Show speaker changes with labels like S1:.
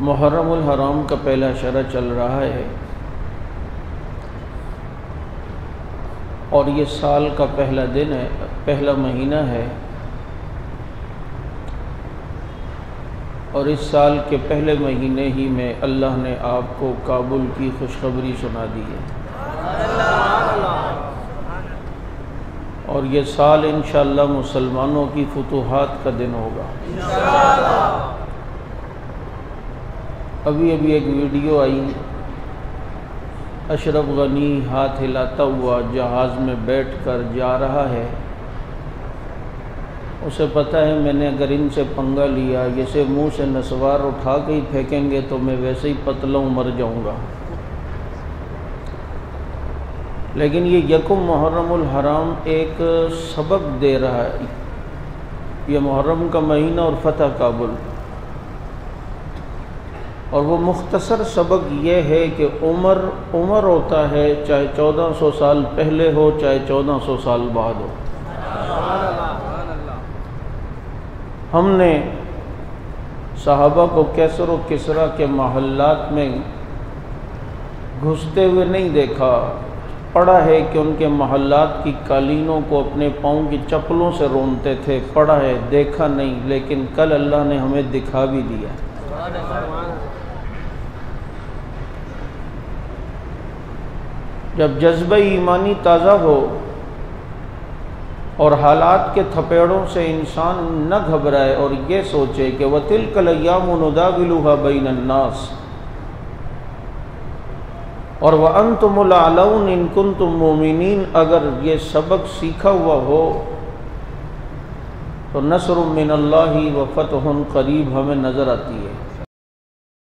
S1: محرم الحرام کا پہلا شرع چل رہا ہے اور یہ سال کا پہلا دن ہے، پہلا مہینہ ہے، اور اس سال کے پہلے مہینے ہی میں اللہ نے آپ کو کابل کی خوشخبری سنا دی ہے، اور یہ سال انشاءاللہ مسلمانوں کی فتوحات کا دن ہوگا۔ ابھی ایک ویڈیو آئی، اشرف غنی ہاتھ ہلاتا ہوا جہاز میں بیٹھ کر جا رہا ہے، اسے پتہ ہے میں نے اگر ان سے پنگا لیا، جیسے منہ سے نسوار اٹھا کے ہی پھینکیں گے تو میں ویسے ہی پتلا مر جاؤں گا، لیکن یہ یکم محرم الحرام ایک سبق دے رہا ہے، یہ محرم کا مہینہ اور فتح کابل، اور وہ مختصر سبق یہ ہے کہ عمر ہوتا ہے، چاہے 1400 سال پہلے ہو چاہے 1400 سال بعد ہو۔ ہم نے صحابہ کو کیسر و کسریٰ کے محلات میں گھستے ہوئے نہیں دیکھا، پڑھا ہے کہ ان کے محلات کی قالینوں کو اپنے پاؤں کی چپلوں سے رونتے تھے، پڑھا ہے، دیکھا نہیں، لیکن کل اللہ نے ہمیں دکھا بھی دیا۔ جب جذبہ ایمانی تازہ ہو اور حالات کے تھپیڑوں سے انسان نہ گھبرائے اور یہ سوچے کہ وَتِلْكَ الْأَيَّامُ نُدَاوِلُهَا بَيْنَ النَّاسِ، اور وَأَنْتُمُ الْأَعْلَوْنَ إِن كُنتُم مُؤْمِنِينَ، اگر یہ سبق سیکھا ہوا ہو تو نصر من اللہ و فتح قریب ہمیں نظر آتی ہے۔